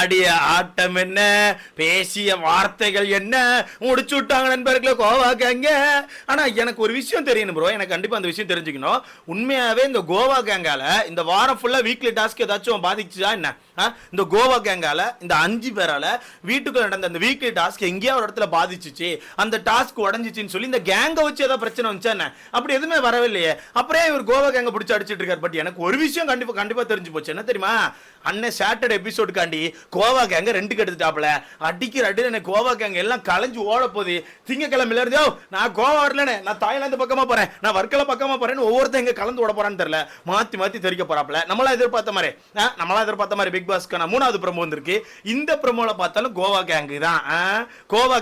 ஆடிய ஆட்டம் என்ன, பேசிய வார்த்தைகள் என்ன, முடிச்சு விட்டாங்க நண்பர்களே கோவா கேங்க. ஆனா எனக்கு ஒரு விஷயம் தெரியணும் ப்ரோ, எனக்கு கண்டிப்பா அந்த விஷயம் தெரிஞ்சுக்கணும். உண்மையாவே இந்த கோவா கேங்கால இந்த வாரம் ஃபுல்லா வீக்லி டாஸ்க் ஏதாச்சும் பாதிச்சுதா என்ன? இந்த கோவா கேங்கால இந்த 5 பேரால வீட்டுக்குள்ள நடந்த அந்த வீக்லி டாஸ்க் எங்கேயா ஒரு இடத்துல பாதிச்சுச்சு, அந்த டாஸ்க் உடஞ்சிச்சுன்னு சொல்லி இந்த கேங்கை வச்சு ஏதாவது பிரச்சனை வந்துச்சா என்ன? அப்படி எதுவுமே வரவே இல்லையே. அப்புறம் இவர் கோவா கேங்க பிடிச்சி அடிச்சிட்டு இருக்காரு. பட் எனக்கு ஒரு விஷயம் கண்டிப்பா தெரிஞ்சு போச்சு. என்ன தெரியுமா? அண்ணன் சாட்டர்டே எபிசோடுக்காண்டி கோவா கேங்க 2 எடுத்துட்டாப்ல. அடிக்கிற அடி எனக்கு கோவா கேங்க எல்லாம் கலைஞ்சு ஓட போகுது. திங்கக்கிழமையில இருந்து நான் கோவா வரலனே, நான் தாய்லாந்து பக்கமா போறேன், நான் வர்க்கல பக்கமா போறேன்னு ஒவ்வொருத்தங்க எங்க கலந்து ஓட போறான்னு தெரியல. மாத்தி தெரிக்க போறாப்ல. நம்மளா எதிர்பார்த்த மாதிரி பிக் பாஸ்க்கான 3வது ப்ரோமோ வந்திருக்கு. இந்த ப்ரோமோல பார்த்தாலும் கோவா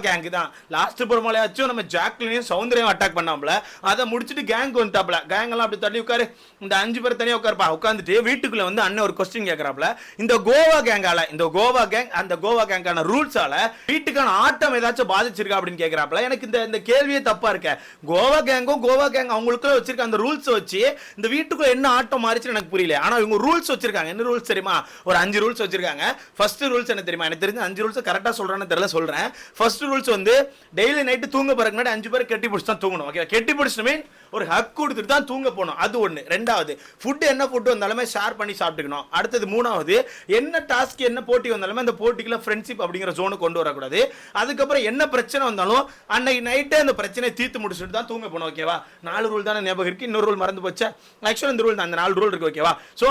கேங் தான். லாஸ்ட் ப்ரோமோலயாச்சும் நம்ம ஜாக்லினையும் சௌந்தர்யம் அட்டாக் பண்ணாம்ல, அதை முடிச்சிட்டு கேங் வந்துட்டாப்ல. கேங் எல்லாம் அப்படி தள்ளி உட்காரு, இந்த 5 பேர் தனியா உட்காருப்பா. உட்காந்துட்டு வீட்டுக்குள்ள வந்து அண்ணன் ஒரு கொஸ்டின் கேட்கறாப்ல. இந்த கோவா கேங் அந்த கோவா கேங்கான ரூல்ஸால வீட்டுக்கான ஆட்டம் ஏதாச்சும் பாதிச்சிருக்கா அப்படின்னு கேட்கறாப்ல. எனக்கு இந்த கேள்வியே தப்பா இருக்கு. கோவா கேங் அவங்களுக்குள்ள வச்சிருக்க அந்த ரூல்ஸ் வச்சு இந்த வீட்டுக்குள்ள என்ன ஆட்டம் மாறிச்சுன்னு எனக்கு புரியல. ஆனா இவங்க ரூல்ஸ் வச்சிருக்காங்க. என்ன ரூல்ஸ் தெரியுமா? ஒரு 5 ரூல்ஸ் வச்சிருக்காங்க. ஃபர்ஸ்ட் ரூல்ஸ் என்ன தெரியுமா? எனக்கு தெரிஞ்ச 5 ரூல்ஸ் கரெக்டா சொல்றேன்னு தெரியல, சொல்றேன். ஃபர்ஸ்ட் ரூல்ஸ் வந்து டெய்லி நைட் தூங்க போறதுக்கு முன்னாடி 5 பேர் கெட்டி பிடிச்சு தான் தூங்கணும். ஓகே, கெட்டி பிடிச்சு மீன் ஒரு ஹக் கொடுத்துட்டு தான் தூங்க போகணும். அது ஒன்று. ரெண்டாவது, ஃபுட் என்ன ஃபுட் வந்தாலுமே ஷேர் பண்ணி சாப்பிட்டுக்கணும். அடுத்தது 3வது, என்ன டாஸ்க் என்ன போட்டி வந்தாலுமே அந்த போட்டிக்குள்ள ஃப்ரெண்ட்ஷிப் அப்படிங்கிற ஜோனு கொண்டு வரக்கூடாது. அதுக்கப்புறம் என்ன பிரச்சனை வந்தாலும் அன்னைக்கு நைட்டே அந்த பிரச்சனையை தீர்த்து முடிச்சுட்டு தான் தூங்க போகணும். ஓகேவா? 4 ரூல் தானே ஞாபகம் இருக்கு, இன்னொரு ரூல் மறந்து போச்சு. ஆக்சுவலா இந்த ரூல் தான், அந்த 4 ரூல் இருக்கு. ஓகேவா? ஸோ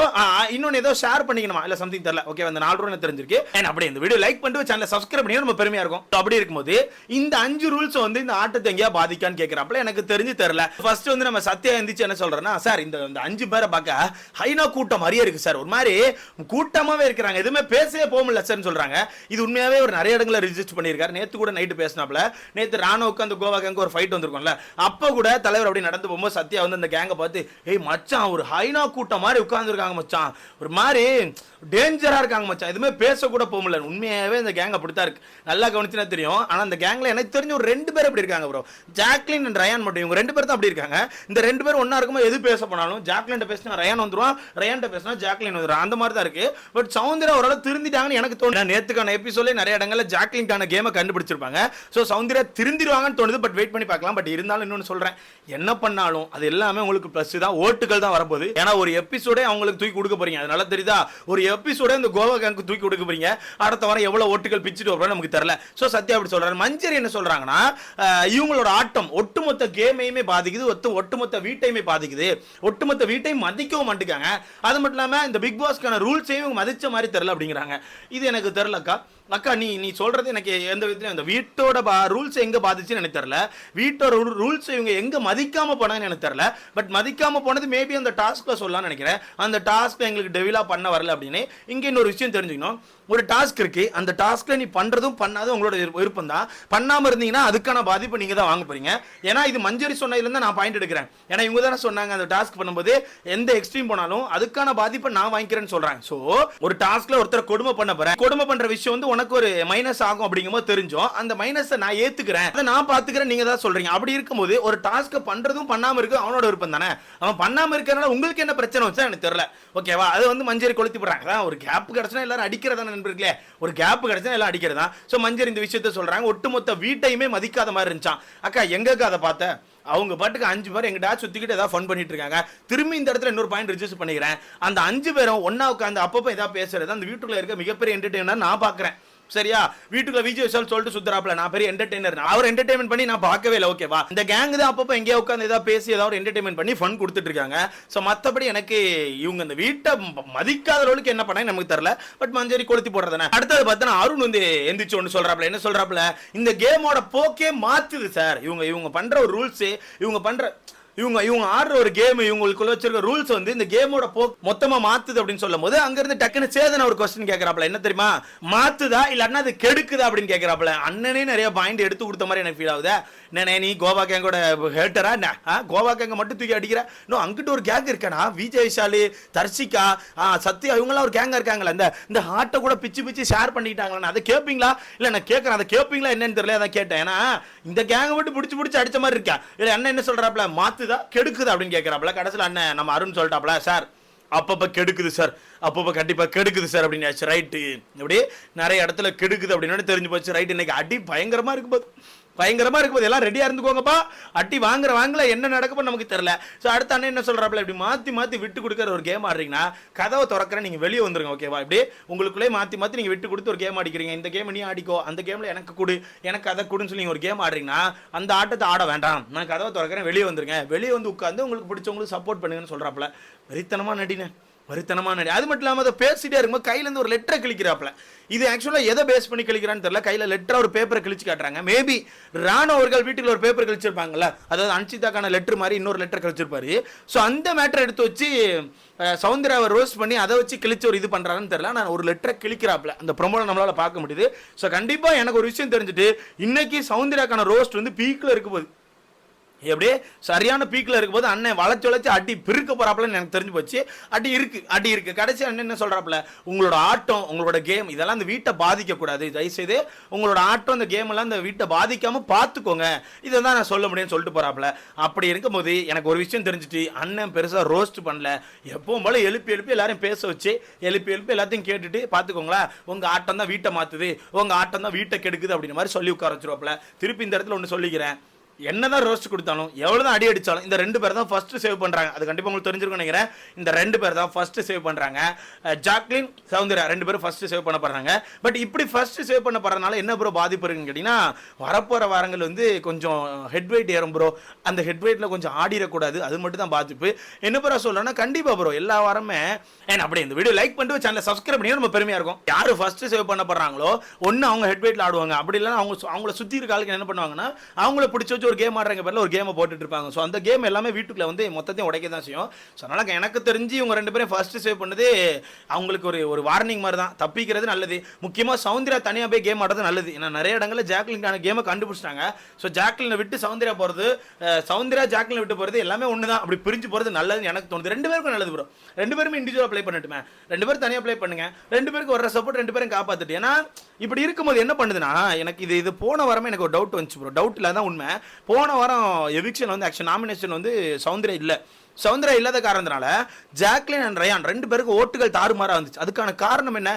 இன்னொன்று ஏதோ ஷேர் பண்ணிக்கணுமா இல்லை சம்திங் தெரியல. ஓகே, அந்த 4 ரூல் தெரிஞ்சிருக்கு. அப்படி இந்த வீடியோ லைக் பண்ணிட்டு சேனலை சப்ஸ்கிரைப் பண்ணி நம்ம பெருமையா இருக்கும். அப்படி இருக்கும்போது இந்த 5 ரூல்ஸ் வந்து இந்த ஆட்டத்தை எங்கேயா பாதிக்கான்னு கேட்கறாப்ல. எனக்கு தெரிஞ்சு தெரியல. ஃபர்ஸ்ட் வந்து நம்ம சத்யா எந்திரிச்சு என்ன சொல்றேன்னா, சார் இந்த 5 பேரை பார்க்க ஹைனா கூட்டம் மாதிரியே இருக்கு சார், ஒரு மாதிரி கூட்டமாவே இருக்கிறாங்க, எதுவுமே பேசவே போக முடியல சார்னு சொல்றாங்க. இது உண்மையாவே ஒரு நிறைய இடங்களை ரிஜிஸ்டர் பண்ணியிருக்காரு. நேத்து கூட நைட்டு பேசினாப்ல. நேத்து ராணுவுக்கு அந்த கோவா கேங்க ஒரு ஃபைட் வந்திருக்கும்ல, அப்ப கூட தலைவர் அப்படி நடந்து போகும்போது சத்யா வந்து அந்த கேங்கை பார்த்து, ஏய் மச்சான் ஒரு ஹைனா கூட்டம் மாதிரி உட்கார்ந்துருக்காங்க மச்சான், ஒரு மாதிரி டேஞ்சரா இருக்காங்க மச்சான், எதுவுமே பேச கூட போக முடியல. உண்மையாவே இந்த கேங் அப்படித்தான் இருக்கு. நல்லா கவனிச்சுனா தெரியும். ஆனா அந்த கேங்ல எனக்கு தெரிஞ்ச ஒரு 2 பேர் அப்படி இருக்காங்க ப்ரோ. ஜாக்லின் அண்ட் ரயான் மட்டும், இவங்க 2 பேர் தான் அப்படி இருக்காங்க. இந்த 2 பேர் ஒண்ணா இருக்கும்போது எது பேச போனாலும் ஜாக்லின் பேசினா ரயான் வந்துருவான், ரயான் பேசினா ஜாக்லின் வந்துரும். அந்த மாதிரி தான் இருக்கு. பட் சௌந்தர்யா ஓரளவு திருந்திட்டாங்கன்னு எனக்கு தோணுது. நேத்துக்கான எபிசோட்ல நிறைய இடங்கள்ல ஜாக்லின்கான கேமை கண்டுபிடிச்சிருப்பாங்க. சோ சௌந்தர்யா திருந்திடுவாங்கன்னு தோணுது. பட் வெயிட் பண்ணி பார்க்கலாம். பட் இருந்தாலும் இன்னொன்னு சொல்றேன், என்ன பண்ணாலும் அது எல்லாமே உங்களுக்கு பிளஸ் தான், ஓட்டுகள் தான் வரப்போகுது. ஏன்னா ஒரு எபிசோடே அவங்களுக்கு தூக்கி கொடுக்க போறீங்க. அதனால தெரியுதா, ஒரு எபிசோடே இந்த கோவா கேங்க்கு தூக்கி கொடுக்க போறீங்க. அடுத்த வாரம் எவ்வளவு ஓட்டுகள் பிச்சுட்டு வரணும் நமக்கு தெரியல. சோ சத்யா அப்படி சொல்றாரு. மஞ்சரி என்ன சொல்றாங்கன்னா, இவங்களோட ஆட்டம் ஒட்டுமொத்த கேமையுமே பாதிக்குது, ஒட்டுமொத்த வீட்டையுமே பாதிக்குது, ஒட்டுமொத்த வீட்டையும் மதிக்கவும் மாட்டுக்காங்க. அது மட்டும் இல்லாம இந்த பிக் பாஸ்க்கான ரூல்ஸையும் மதிச்ச மாதிரி தெரியல அப்படிங்கிறாங்க. இது எனக்கு தெரியலக்கா. அக்கா நீ சொல்றது எனக்கு எந்த விதத்திலும் அந்த வீட்டோட ரூல்ஸ் எங்க பாதிச்சுன்னு எனக்கு தெரியல, வீட்டோட ரூல்ஸ் இவங்க எங்க மதிக்காம போனாங்கன்னு எனக்கு தெரியல. பட் மதிக்காம போனது மேபி அந்த டாஸ்க்ல சொல்லலாம்னு நினைக்கிறேன். அந்த டாஸ்க் எங்களுக்கு டெவிலா பண்ண வரல அப்படின்னு. இங்க இன்னொரு விஷயம் தெரிஞ்சுக்கணும், ஒரு டாஸ்க் இருக்கு, அந்த டாஸ்க்ல நீ பண்றதும் பண்ணாதும் உங்களோட விருப்பம் தான். பண்ணாம இருந்தீங்கன்னா அதுக்கான பாதிப்பு நீங்க தான் வாங்க போறீங்க. ஏன்னா இது மஞ்சரி சொன்னதுல இருந்து நான் பாயிண்ட் எடுக்கிறேன். ஏன்னா இவங்க தானே சொன்னாங்க அந்த டாஸ்க் பண்ணும்போது எந்த எக்ஸ்ட்ரீம் போனாலும் அதுக்கான பாதிப்பை நான் வாங்கிக்கிறேன்னு சொல்றாங்க. சோ ஒரு டாஸ்க்ல ஒருத்தர் கொடுமை பண்ண போறேன், கொடுமை பண்ற விஷயம் வந்து உனக்கு ஒரு மைனஸ் ஆகும் அப்படிங்கும்போது தெரிஞ்சோம், அந்த மைனஸை நான் ஏத்துக்கிறேன், அதை நான் பாத்துக்கிறேன், நீங்க தான் சொல்றீங்க. அப்படி இருக்கும்போது ஒரு டாஸ்க் பண்றதும் பண்ணாம இருக்கு அவனோட விருப்பம் தானே. அவன் பண்ணாம இருக்கறனால உங்களுக்கு என்ன பிரச்சனை வச்சா எனக்கு தெரியல. ஓகேவா? அது வந்து மஞ்சரி கொளுத்தி போடுறாங்க. ஒரு கேப் கிடைச்சா எல்லாரும் அடிக்கிறதா நண்பர்களே, ஒரு கேப் கிடைச்சா எல்லாம் அடிக்கிறதா. சோ மஞ்சரி இந்த விஷயத்தை சொல்றாங்க, ஒட்டுமொத்த வீட்டையுமே மதிக்காத மாதிரி இருந்துச்சான். அக்கா எங்கக்கா அதை பார்த்த? அவங்க பாட்டுக்கு 5 பேர் எங்கிட்ட சுத்திக்கிட்டு ஏதாவது ஃபன் பண்ணிட்டு இருக்காங்க. திரும்பி இந்த இடத்துல இன்னொரு பாயிண்ட் ரிஜிஸ்டர் பண்ணிக்கிறேன், அந்த 5 பேரும் ஒன்னா உட்காந்து அப்பப்போ ஏதாவது பேசுறது அந்த வீட்டுக்குள்ள இருக்க மிகப்பெரிய என்டர்டெயினர் நான் பாக்குறேன். சரியா? வீட்டுக்குள்ள விஜய் விஷால் சொல்லிட்டு சுத்தராப்ல, நான் பெரிய என்டர்டெய்னர், அவர் என்டர்டெயின்மெண்ட் பண்ணி நான் பார்க்கவே இல்லை. ஓகேவா? இந்த கேங் தான் அப்பப்போ எங்கேயா உட்காந்து ஏதாவது பேசி ஏதாவது என்டர்டெயின்மெண்ட் பண்ணி ஃபன் கொடுத்துட்டு இருக்காங்க. ஸோ மற்றபடி எனக்கு இவங்க இந்த வீட்டை மதிக்காத அளவுக்கு என்ன பண்ணாங்க நமக்கு தெரியல. பட் மஞ்சரி கொளுத்தி போடுறதானே. அடுத்தது பார்த்தா அருண் வந்து எந்திரிச்சு ஒன்று சொல்றாப்ல. என்ன சொல்றாப்ல, இந்த கேமோட போக்கே மாத்துது சார். இவங்க பண்ற ஒரு ரூல்ஸ், இவங்க ஆடுற ஒரு கேம், இவங்களுக்குள்ள வச்சிருக்க ரூல்ஸ் வந்து இந்த கேமோட மொத்தமா மாத்துது அப்படின்னு சொல்லும் போது அங்க இருந்து டக்குன்னு சேதன ஒரு क्वेश्चन கேக்குறாப்ல. என்ன தெரியுமா? மாத்துதா இல்லன்னா அது கெடுக்குதா அப்படின்னு கேக்குறாப்ல. அண்ணனே நிறைய பாயிண்ட் எடுத்து கொடுத்த மாதிரி எனக்கு ஃபீல் ஆகுது. நீ கோவா கேங்கோட ஹேட்டரா? கோவா கேங்க மட்டும் தூக்கி அடிக்கிற? இன்னும் அங்கிட்டு ஒரு கேங் இருக்கானா, விஜய் விஷாலு, தர்ஷிகா, சத்யா, இவங்கெல்லாம் ஒரு கேங்கா இருக்காங்களா, இந்த ஹார்ட்டை கூட பிச்சு ஷேர் பண்ணிட்டாங்களா? அதை கேட்பீங்களா? இல்ல நான் கேட்கறேன், அதை கேட்பீங்களா என்னன்னு தெரியல, அதான் கேட்டேன். ஏன்னா இந்த கேங்கை மட்டும் பிடிச்சு அடிச்ச மாதிரி இருக்கா. இல்ல அண்ணன் என்ன சொல்றாப்ல, மாத்துதா கெடுக்குதா அப்படின்னு கேட்கறாப்ல. கடைசியில் அண்ணன் நம்ம அருண் சொல்லிட்டாப்ல, சார் அப்பப்போ கெடுக்குது சார், அப்பப்போ கண்டிப்பாக கெடுக்குது சார் அப்படின்னு ரைட்டு. இப்படி நிறைய இடத்துல கெடுக்குது அப்படின்னு தெரிஞ்சு போச்சு. ரைட்டு, இன்னைக்கு அடி பயங்கரமாக இருக்கும்போது எல்லாம் ரெடியாக இருந்துக்கோங்கப்பா. அடி வாங்கல என்ன நடக்கப்போ நமக்கு தெரியல. ஸோ அடுத்த அண்ணன் என்ன சொல்கிறாப்புல, இப்படி மாற்றி விட்டு கொடுக்குற ஒரு கேம் ஆடுறீங்கன்னா கதவை திறக்கிற நீங்கள் வெளியே வந்துருங்க, ஓகேவா? இப்படி உங்களுக்குள்ளே மாற்றி நீங்கள் விட்டு கொடுத்து ஒரு கேம் ஆடிக்கிறீங்க. இந்த கேம் நீ ஆடிக்கோ, அந்த கேமில் எனக்கு கொடு, எனக்கு அதை கொடுன்னு சொல்லி ஒரு கேம் ஆடுறீங்கன்னா அந்த ஆட்டத்தை ஆட வேண்டாம், நான் கதவை திறக்கிறேன், வெளியே வந்துருங்க, வெளியே வந்து உட்காந்து உங்களுக்கு பிடிச்சவங்களுக்கு சப்போர்ட் பண்ணுங்கன்னு சொல்கிறாப்புல. வெறித்தனமாக நடினேன். அது மட்டும் இல்லாமல் அதை பேசிட்டே இருக்கும்போது கையிலேருந்து ஒரு லெட்டரை கிழிக்கிறாப்புல. இது ஆக்சுவலாக எதை பேஸ் பண்ணி கிழிக்கிறான்னு தெரியல. கையில் லெட்டராக ஒரு பேப்பரை கிழிச்சு காட்டுறாங்க. மேபி ராணோ அவர்கள் வீட்டில் ஒரு பேப்பர் கிழிச்சிருப்பாங்கல்ல, அதாவது அன்சிதாக்கான லெட்டர் மாதிரி இன்னொரு லெட்டர் கிழிச்சிருப்பாரு. ஸோ அந்த மேட்டரை எடுத்து வச்சு சௌந்தர்யாவை ரோஸ்ட் பண்ணி அதை வச்சு கிழிச்சு ஒரு இது பண்ணுறாருன்னு தெரியல. நான் ஒரு லெட்டரை கிழிக்கிறாப்புல அந்த ப்ரொமோல நம்மளால் பார்க்க முடியுது. ஸோ கண்டிப்பாக எனக்கு ஒரு விஷயம் தெரிஞ்சுட்டு, இன்னைக்கு சௌந்தர்யாக்கான ரோஸ்ட் வந்து பீக்கில் இருக்க போகுது. எப்படியே சரியான பீக்கில் இருக்கும்போது அண்ணன் வளைச்சு அடி பிரிக்க போறாப்புலன்னு எனக்கு தெரிஞ்சு போச்சு. அடி இருக்கு. கடைசி அண்ணன் என்ன சொல்றாப்புல, உங்களோட ஆட்டம், உங்களோட கேம் இதெல்லாம் இந்த வீட்டை பாதிக்கக்கூடாது, தயவுசெய்து உங்களோட ஆட்டம் இந்த கேம் எல்லாம் இந்த வீட்டை பாதிக்காம பார்த்துக்கோங்க, இதை தான் நான் சொல்ல முடியும்னு சொல்லிட்டு போறாப்புல. அப்படி இருக்கும்போது எனக்கு ஒரு விஷயம் தெரிஞ்சுட்டு, அண்ணன் பெருசாக ரோஸ்ட் பண்ணல, எப்பவும் போல எழுப்பி எல்லாரையும் பேச வச்சு எழுப்பி எல்லாத்தையும் கேட்டுட்டு பார்த்துக்கோங்களா, உங்க ஆட்டம் தான் வீட்டை மாத்துது, உங்க ஆட்டம் தான் வீட்டை கெடுக்குது அப்படின்ற மாதிரி சொல்லி உட்கார வச்சிருவாப்புல. திருப்பி இந்த இடத்துல ஒன்று சொல்லிக்கிறேன், என்னதான் ரோஸ்ட் கொடுத்தாலும் எவ்வளவுதான் அடி அடிச்சாலும் இந்த ரெண்டு பேர் தான் ஃபர்ஸ்ட் சேவ் பண்றாங்க. அது கண்டிப்பா உங்களுக்கு தெரிஞ்சிருக்கும் நினைக்கிறேன். இந்த ரெண்டு பேர் தான் ஃபர்ஸ்ட் சேவ் பண்றாங்க. ஜாக்லின், சௌந்தர்யா ரெண்டு பேரும் ஃபர்ஸ்ட் சேவ் பண்ண போறாங்க. பட் இப்படி ஃபர்ஸ்ட் சேவ் பண்ண போறதுனால என்ன ப்ரோ பாதிப்பு இருக்குன்னு கேட்டீங்கன்னா, வரப்போற வாரங்கள் வந்து கொஞ்சம் ஹெட் வெயிட் ஏறும் ப்ரோ. அந்த ஹெட் வெயிட்ல கொஞ்சம் ஆடிடக்கூடாது, அது மட்டும் தான் பாதிப்பு. என்ன ப்ரோ சொல்லணும்னா, கண்டிப்பா ப்ரோ எல்லா வாரமே அப்படியே இந்த வீடியோ லைக் பண்ணிட்டு சேனலை சப்ஸ்கிரைப் பண்ணி நம்ம பெருமையா இருக்கும். யாரு ஃபர்ஸ்ட் சேவ் பண்ண போறாங்களோ ஒன்னு அவங்க ஹெட் வெயிட்ல ஆடுவாங்க, அப்படி இல்லைன்னா அவங்கள சுத்தி இருக்க ஆளுக்கு என்ன பண்ணுவாங்கன்னா, அவங்கள பிடிச்சி வச்சு ஒரு கேம் ஆடுறாங்க பேர்ல ஒரு கேமை போட்டுட்டு இருப்பாங்க. ஸோ அந்த கேம் எல்லாமே வீட்டுக்குள்ள வந்து மொத்தத்தையும் உடைக்க தான் செய்யும். ஸோ அதனால எனக்கு தெரிஞ்சு இவங்க ரெண்டு பேரும் ஃபர்ஸ்ட் சேவ் பண்ணது அவங்களுக்கு ஒரு வார்னிங் மாதிரி தான். தப்பிக்கிறது நல்லது. முக்கியமாக சௌந்தர்யா தனியாக போய் கேம் ஆடுறது நல்லது. ஏன்னா நிறைய இடங்களில் ஜாக்லின்கான கேமை கண்டுபிடிச்சிட்டாங்க. ஸோ ஜாக்லினை விட்டு சௌந்தர்யா போகிறது, சௌந்தர்யா ஜாக்லினை விட்டு போகிறது எல்லாமே ஒன்று தான். அப்படி பிரிஞ்சு போகிறது நல்லதுன்னு எனக்கு தோணுது. ரெண்டு பேருக்கும் நல்லது ப்ரோ. ரெண்டு பேருமே இண்டிவிஜுவலாக ப்ளே பண்ணட்டுமே, ரெண்டு பேரும் தனியாக ப்ளே பண்ணுங்க, ரெண்டு பேருக்கு வர சப்போர்ட் ரெண்டு பேரும் காப்பாற்றிட்டு. ஏன்னா இப்படி இருக்கும்போது என்ன பண்ணுதுன்னா, எனக்கு இது போன வாரமே எனக்கு ஒரு டவுட் வந்துச்சு ப்ரோ. டவுட் இல்லை தான் உண்மை. போன வாரம் எவிக்ஷன் வந்து ஆக்சுவல் நாமினேஷன் வந்து சௌந்தர்யா இல்லாத காரணத்தினால ஜாக்லின் அண்ட் ரயான் ரெண்டு பேருக்கு ஓட்டுகள் தாறுமாறா வந்துச்சு. அதுக்கான காரணம் என்ன?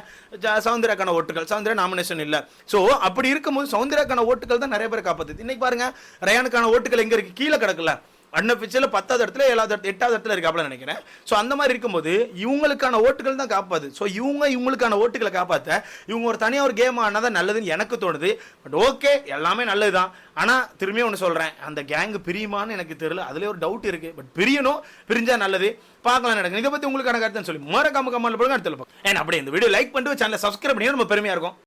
சௌந்தர்யாக்கான ஓட்டுகள், சௌந்தர்யா நாமினேஷன் இல்லை. ஸோ அப்படி இருக்கும்போது சௌந்தர்யாக்கான ஓட்டுகள் தான் நிறைய பேர் காப்பாற்றுது. இன்னைக்கு பாருங்க, ரயானுக்கான ஓட்டுகள் எங்க இருக்கு? கீழே கிடக்குல. அன்அஃபிஷியல் 10வது இடத்துல 8வது இடத்துல இருக்காப்ல நினைக்கிறேன். ஸோ அந்த மாதிரி இருக்கும்போது இவங்களுக்கான ஓட்டுகள் தான் காப்பாது. ஸோ இவங்களுக்கான ஓட்டுகளை காப்பாற்ற இவங்க ஒரு தனியாக ஒரு கேம் ஆனாதான் நல்லதுன்னு எனக்கு தோணுது. பட் ஓகே, எல்லாமே நல்லது தான். ஆனால் திரும்பியும் ஒன்று சொல்கிறேன், அந்த கேங்கு பிரியுமான்னு எனக்கு தெரியல. அதுலேயே ஒரு டவுட் இருக்குது. பட் பிரிஞ்சா நல்லது. பார்க்கலாம் நடக்கும். இதை பற்றி உங்களுக்கான கருத்துன்னு சொல்லி மறக்காம கமெண்ட்ல போடுங்க. அடுத்த அப்படியே இந்த வீடியோ லைக் பண்ணிட்டு சேனலை சப்ஸ்கிரைப் பண்ணி நம்ம பெருமையாக இருக்கும்.